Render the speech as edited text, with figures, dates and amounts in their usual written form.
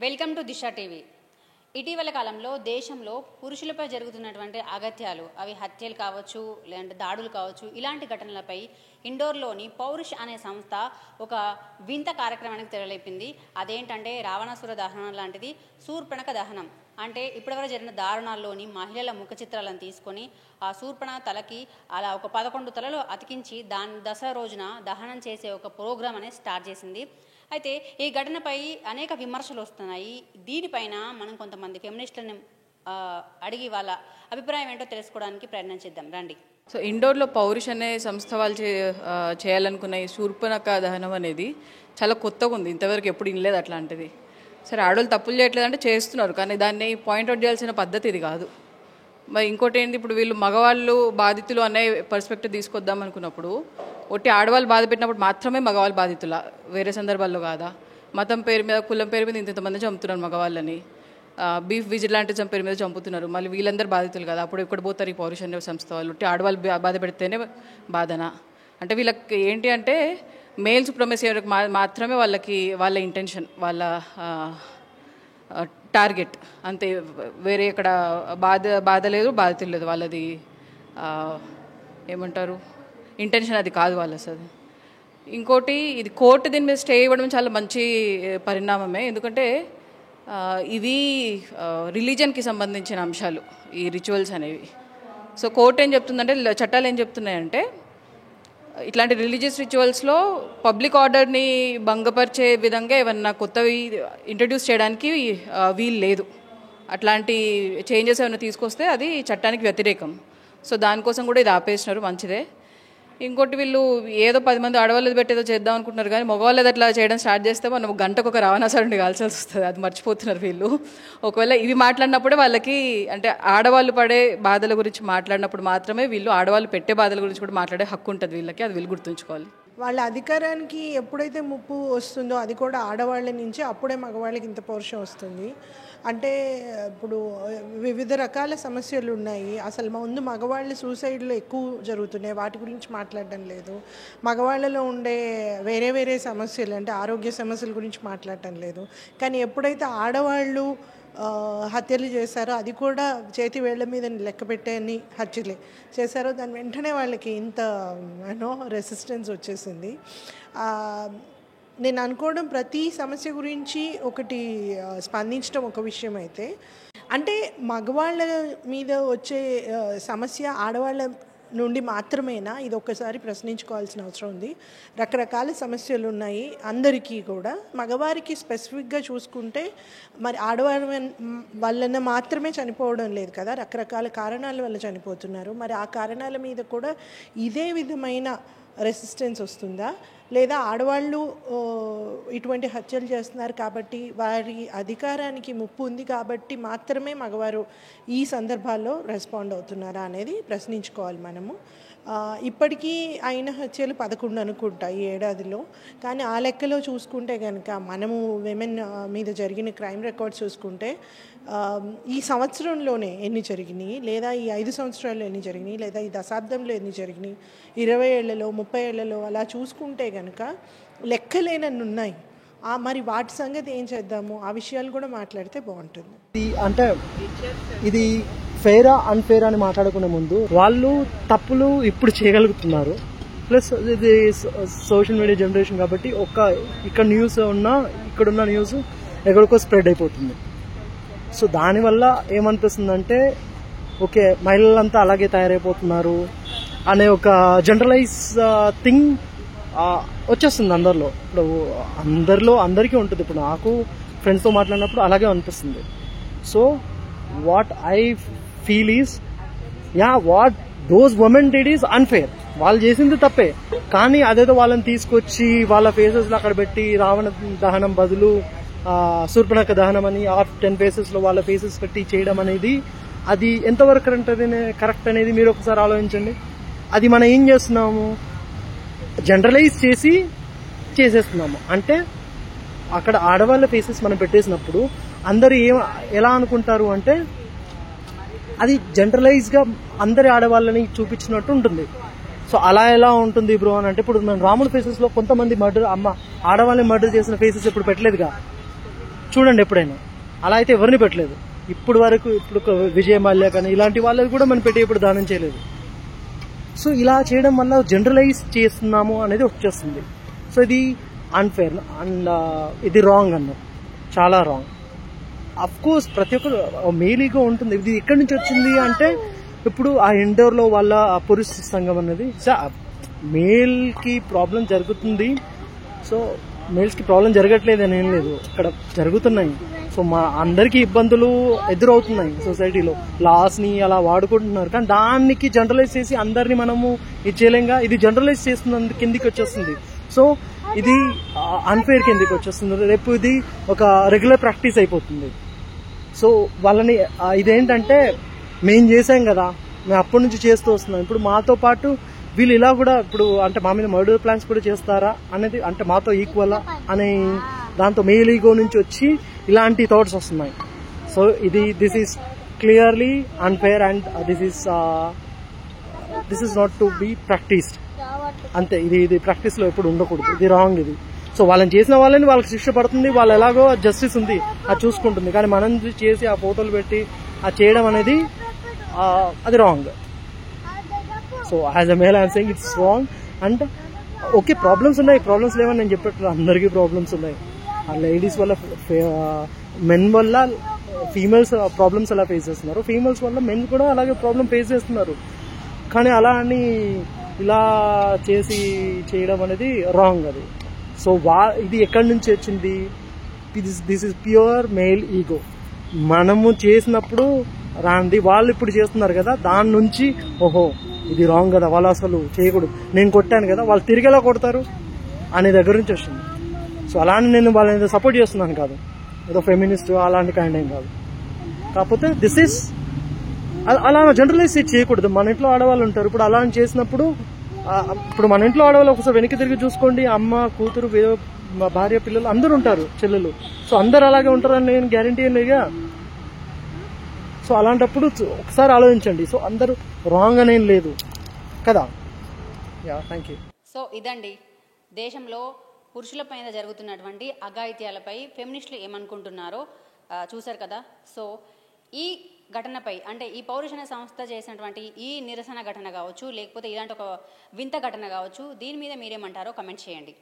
Welcome to Disha TV. ఇటీవల కాలంలో దేశంలో పురుషులపై జరుగుతున్నటువంటి అగత్యాలు, అవి హత్యలు కావచ్చు, లేదంటే దాడులు కావచ్చు, ఇలాంటి ఘటనలపై ఇండోర్లోని పౌరుష్ అనే సంస్థ ఒక వింత కార్యక్రమానికి తెరలేపింది. అదేంటంటే రావణాసుర దహనం లాంటిది, శూర్పణఖ దహనం. అంటే ఇప్పటివరకు జరిగిన దారుణాల్లోని మహిళల ముఖ చిత్రాలను తీసుకొని ఆ శూర్పణఖ తలకి అలా ఒక 11 తలలు అతికించి దాని దసరా రోజున దహనం చేసే ఒక ప్రోగ్రాం అనేది స్టార్ట్ చేసింది. అయితే ఈ ఘటనపై అనేక విమర్శలు వస్తున్నాయి. దీనిపైన మనం కొంతమంది ఫెమినిస్టులను అడిగి వాళ్ళ అభిప్రాయం ఏంటో తెలుసుకోవడానికి ప్రయత్నం చేద్దాం రండి. సో ఇండోర్లో పౌరుష్ అనే సంస్థ వాళ్ళు చేయాలనుకున్న ఈ శూర్పణఖ దహనం అనేది చాలా కొత్తగా ఉంది. ఇంతవరకు ఎప్పుడు వినలేదు అట్లాంటిది. సరే, ఆడవాళ్ళు తప్పులు చేయట్లేదంటే చేస్తున్నారు, కానీ దాన్ని పాయింట్అవుట్ చేయాల్సిన పద్ధతి ఇది కాదు. మరి ఇంకోటి ఏంటి, ఇప్పుడు వీళ్ళు మగవాళ్ళు బాధితులు అనే పర్స్పెక్టివ్ తీసుకొద్దాం అనుకున్నప్పుడు ఒట్టి ఆడవాళ్ళు బాధ పెట్టినప్పుడు మాత్రమే మగవాళ్ళు బాధితులా, వేరే సందర్భాల్లో కాదా? మతం పేరు మీద, కులం పేరు మీద ఇంతమంది చంపుతున్నారు మగవాళ్ళని, బీఫ్ విజిలాంటిజం పేరు మీద చంపుతున్నారు. మళ్ళీ వీళ్ళందరూ బాధితులు కదా, అప్పుడు ఎక్కడ పోతారు ఈ పౌరుష అనే సంస్థ వాళ్ళు? ఒట్టి ఆడవాళ్ళు బాధ పెడితేనే బాధనా? అంటే వీళ్ళకి ఏంటి అంటే మేల్ సుప్రమసీ మాత్రమే వాళ్ళకి, వాళ్ళ ఇంటెన్షన్, వాళ్ళ టార్గెట్ అంతే. వేరే ఇక్కడ బాధ లేదు, బాధితులు లేదు. వాళ్ళది ఏమంటారు, ఇంటెన్షన్ అది కాదు వాళ్ళ అసలు. ఇంకోటి, ఇది కోర్టు దీని మీద స్టే ఇవ్వడం చాలా మంచి పరిణామమే. ఎందుకంటే ఇవి రిలీజన్కి సంబంధించిన అంశాలు, ఈ రిచువల్స్ అనేవి. సో కోర్టు ఏం చెప్తుందంటే, చట్టాలు ఏం చెప్తున్నాయంటే, ఇట్లాంటి రిలీజియస్ రిచువల్స్లో పబ్లిక్ ఆర్డర్ని భంగపరిచే విధంగా ఏమన్నా కొత్తవి ఇంట్రడ్యూస్ చేయడానికి వీలు లేదు. అట్లాంటి చేంజెస్ ఏమైనా తీసుకొస్తే అది చట్టానికి వ్యతిరేకం. సో దానికోసం కూడా ఇది ఆపేసినారు, మంచిదే. ఇంకోటి, వీళ్ళు ఏదో 10 మంది ఆడవాళ్ళది పెట్టేదో చేద్దాం అనుకుంటున్నారు, కానీ మగవాళ్ళది అట్లా చేయడం స్టార్ట్ చేస్తే మనం గంటకు ఒక రావణాసురుడిని కాల్చాల్సి వస్తుంది. అది మర్చిపోతున్నారు వీళ్ళు. ఒకవేళ ఇవి మాట్లాడినప్పుడే వాళ్ళకి, అంటే ఆడవాళ్ళు పడే బాధల గురించి మాట్లాడినప్పుడు మాత్రమే వీళ్ళు ఆడవాళ్ళు పెట్టే బాధల గురించి కూడా మాట్లాడే హక్కు ఉంటుంది వీళ్ళకి. అది వీళ్ళు గుర్తుంచుకోవాలి. వాళ్ళ అధికారానికి ఎప్పుడైతే ముప్పు వస్తుందో అది కూడా ఆడవాళ్ళ నుంచి, అప్పుడే మగవాళ్ళకి ఇంత పౌరుషం వస్తుంది. అంటే ఇప్పుడు వివిధ రకాల సమస్యలు ఉన్నాయి. అసలు ముందు మగవాళ్ళు సూసైడ్లు ఎక్కువ జరుగుతున్నాయి, వాటి గురించి మాట్లాడడం లేదు. మగవాళ్ళలో ఉండే వేరే వేరే సమస్యలు, అంటే ఆరోగ్య సమస్యల గురించి మాట్లాడటం లేదు. కానీ ఎప్పుడైతే ఆడవాళ్ళు హత్యలు చేశారో, అది కూడా చేతి వేళ్ల మీద లెక్క పెట్టని హత్యలే చేశారో, దాని వెంటనే వాళ్ళకి ఇంత రెసిస్టెన్స్ వచ్చేసింది. నేను అనుకోవడం, ప్రతి సమస్య గురించి ఒకటి స్పందించడం ఒక విషయం అయితే, అంటే మగవాళ్ళ మీద వచ్చే సమస్య ఆడవాళ్ళ నుండి మాత్రమేనా, ఇది ఒక్కసారి ప్రశ్నించుకోవాల్సిన అవసరం ఉంది. రకరకాల సమస్యలు ఉన్నాయి అందరికీ కూడా. మగవారికి స్పెసిఫిక్గా చూసుకుంటే మరి ఆడవారి వలన మాత్రమే చనిపోవడం లేదు కదా, రకరకాల కారణాల వల్ల చనిపోతున్నారు. మరి ఆ కారణాల మీద కూడా ఇదే విధమైన రెసిస్టెన్స్ వస్తుందా, లేదా ఆడవాళ్ళు ఇటువంటి హత్యలు చేస్తున్నారు కాబట్టి, వారి అధికారానికి ముప్పు ఉంది కాబట్టి మాత్రమే మగవారు ఈ సందర్భాల్లో రెస్పాండ్ అవుతున్నారా అనేది ప్రశ్నించుకోవాలి మనము. ఇప్పటికీ అయిన హత్యలు 11 అనుకుంటా ఈ ఏడాదిలో. కానీ ఆ లెక్కలో చూసుకుంటే కనుక, మనము విమెన్ మీద జరిగిన క్రైమ్ రికార్డ్స్ చూసుకుంటే ఈ సంవత్సరంలోనే ఎన్ని జరిగినాయి, లేదా ఈ 5 సంవత్సరాల్లో ఎన్ని జరిగినాయి, లేదా ఈ దశాబ్దంలో ఎన్ని జరిగినాయి, 20 ఏళ్లలో 30 ఏళ్లలో అలా చూసుకుంటే కనుక లెక్కలేనన్ని ఉన్నాయి. మరి వాటి సంగతి ఏం చేద్దాము, ఆ విషయాలు కూడా మాట్లాడితే బాగుంటుంది. అంటే ఇది ఫెయిరా అన్ఫెయిర్ అని మాట్లాడుకునే ముందు, వాళ్ళు తప్పులు ఇప్పుడు చేయగలుగుతున్నారు. ప్లస్ ఇది సోషల్ మీడియా జనరేషన్ కాబట్టి ఇక్కడ న్యూస్ ఉన్నా, ఇక్కడున్న న్యూస్ ఎక్కడికో స్ప్రెడ్ అయిపోతుంది. సో దానివల్ల ఏమనిపిస్తుందంటే, ఓకే మహిళలంతా అలాగే తయారైపోతున్నారు అనే ఒక జనరలైజ్ థింగ్ వచ్చేస్తుంది అందరిలో. ఇప్పుడు అందరికీ ఉంటుంది. ఇప్పుడు నాకు ఫ్రెండ్స్తో మాట్లాడినప్పుడు అలాగే అనిపిస్తుంది. So what I feel is, what those women did is unfair. వాళ్ళు చేసింది తప్పే, కానీ అదేదో వాళ్ళని తీసుకొచ్చి వాళ్ళ ఫేసెస్లో అక్కడ పెట్టి రావణ దహనం బదులు శూర్పణఖ దహనం అని 10 ఫేసెస్లో వాళ్ళ ఫేసెస్ పెట్టి చేయడం అనేది, అది ఎంతవరకు కరెక్ట్ అనేది మీరు ఒకసారి ఆలోచించండి. అది మనం ఏం చేస్తున్నాము, జనరలైజ్ చేసేస్తున్నాము. అంటే అక్కడ ఆడవాళ్ళ ఫేసెస్ మనం పెట్టేసినప్పుడు అందరు ఎలా అనుకుంటారు అంటే, అది జనరలైజ్గా అందరి ఆడవాళ్ళని చూపించినట్టు ఉంటుంది. సో అలా ఎలా ఉంటుంది బ్రో అని అంటే, ఇప్పుడు మనం రాముడి ఫేసెస్లో కొంతమంది ఆడవాళ్ళని మర్డర్ చేసిన ఫేసెస్ ఇప్పుడు పెట్టలేదుగా. చూడండి ఎప్పుడైనా. అలా అయితే ఎవరిని పెట్టలేదు ఇప్పుడు వరకు. ఇప్పుడు విజయ మాల్యా కానీ ఇలాంటి వాళ్ళది కూడా మనం పెట్టి ఇప్పుడు దానం చేయలేదు. సో ఇలా చేయడం వల్ల జనరలైజ్ చేస్తున్నాము అనేది వచ్చేస్తుంది. సో ఇది అన్ఫేర్ అండ్ ఇది రాంగ్ అన్నారు, చాలా రాంగ్. అఫ్ కోర్స్ ప్రతి ఒక్కరు మేల్ ఈగో ఉంటుంది. ఇది ఎక్కడి నుంచి వచ్చింది అంటే ఇప్పుడు ఆ ఇండోర్లో వాళ్ళ పురుష సంఘం అనేది మేల్కి ప్రాబ్లం జరుగుతుంది. సో మేల్స్కి ప్రాబ్లం జరగట్లేదు అని ఏం లేదు, ఇక్కడ జరుగుతున్నాయి. సో మా అందరికీ ఇబ్బందులు ఎదురవుతున్నాయి సొసైటీలో, లాస్ని అలా వాడుకుంటున్నారు. కానీ దానికి జనరలైజ్ చేసి అందరినీ మనము ఇది చేయలేంగా. ఇది జనరలైజ్ చేస్తున్నందుకు కిందికి వచ్చేస్తుంది. సో ఇది అన్ఫేర్ కిందికి వచ్చేస్తుంది. రేపు ఇది ఒక రెగ్యులర్ ప్రాక్టీస్ అయిపోతుంది. సో వాళ్ళని ఇదేంటంటే మేము చేసాం కదా, మేము అప్పటి నుంచి చేస్తూ వస్తున్నాం, ఇప్పుడు మాతో పాటు వీళ్ళు ఇలా కూడా ఇప్పుడు అంటే మా మీద మర్డర్ ప్లాన్స్ కూడా చేస్తారా అనేది, అంటే మాతో ఈక్వలా అనే దాంతో మేల్ ఈగో నుంచి వచ్చి ఇలాంటి థాట్స్ వస్తున్నాయి. So this is clearly unfair and this is not to be practised. అంతే, ఇది ప్రాక్టీస్లో ఎప్పుడు ఉండకూడదు, ఇది రాంగ్ ఇది. సో వాళ్ళని చేసిన వాళ్ళని వాళ్ళకి శిక్ష పడుతుంది, వాళ్ళు ఎలాగో జస్టిస్ ఉంది అది చూసుకుంటుంది. కానీ మనం చేసి ఆ ఫోటోలు పెట్టి అది చేయడం అనేది అది wrong. So as a male I'm saying it's wrong. And okay problems ఉన్నాయి, ప్రాబ్లమ్స్ లేవని నేను చెప్పట్లేదు, అందరికీ ప్రాబ్లమ్స్ ఉన్నాయి. ఆ లేడీస్ వల్ల మెన్ వల్ల ఫీమేల్స్ ప్రాబ్లమ్స్ ఎలా ఫేస్ చేస్తున్నారు, ఫీమేల్స్ వల్ల మెన్ కూడా అలాగే ప్రాబ్లమ్ ఫేస్ చేస్తున్నారు. కానీ అలా అని ఇలా చేయడం అనేది రాంగ్ అది. సో ఇది ఎక్కడి నుంచి వచ్చింది, this is pure male ego. మనము చేసినప్పుడు రాంది, వాళ్ళు ఇప్పుడు చేస్తున్నారు కదా, దాని నుంచి ఓహో ఇది రాంగ్ కదా, వాళ్ళు అసలు చేయకూడదు, నేను కొట్టాను కదా వాళ్ళు తిరిగి ఎలా కొడతారు అనే దగ్గర నుంచి వచ్చింది. సో అలానే నేను వాళ్ళని సపోర్ట్ చేస్తున్నాను కాదు, ఏదో ఫెమినిస్ట్ అలాంటి కైండ్ ఏం కాదు. కాకపోతే దిస్ ఈస్ అలా జనరలైజ్ చేయకూడదు. మన ఇంట్లో ఆడవాళ్ళు ఉంటారు, ఇప్పుడు అలా చేసినప్పుడు ఇప్పుడు మన ఇంట్లో ఆడవాళ్ళు ఒకసారి వెనక్కి తిరిగి చూసుకోండి, అమ్మ కూతురు మా భార్య పిల్లలు అందరూ ఉంటారు, చెల్లెలు. సో అందరు అలాగే ఉంటారని నేను గ్యారంటీ ఏం లేగా. సో అలాంటప్పుడు ఒకసారి ఆలోచించండి. సో అందరూ రాంగ్ అనేం లేదు కదా. Yeah, thank you. సో ఇదండి దేశంలో పురుషుల పైన జరుగుతున్నటువంటి అఘాయిత్యాలపై ఫెమినిస్టులు ఏమనుకుంటున్నారో చూశారు కదా. సో ఈ ఘటనపై అంటే ఈ పౌరుషణ సంస్థ చేసినటువంటి ఈ నిరసన ఘటన కావచ్చు, లేకపోతే ఇలాంటి ఒక వింత ఘటన కావచ్చు, దీని మీద మీరేమంటారో కమెంట్ చేయండి.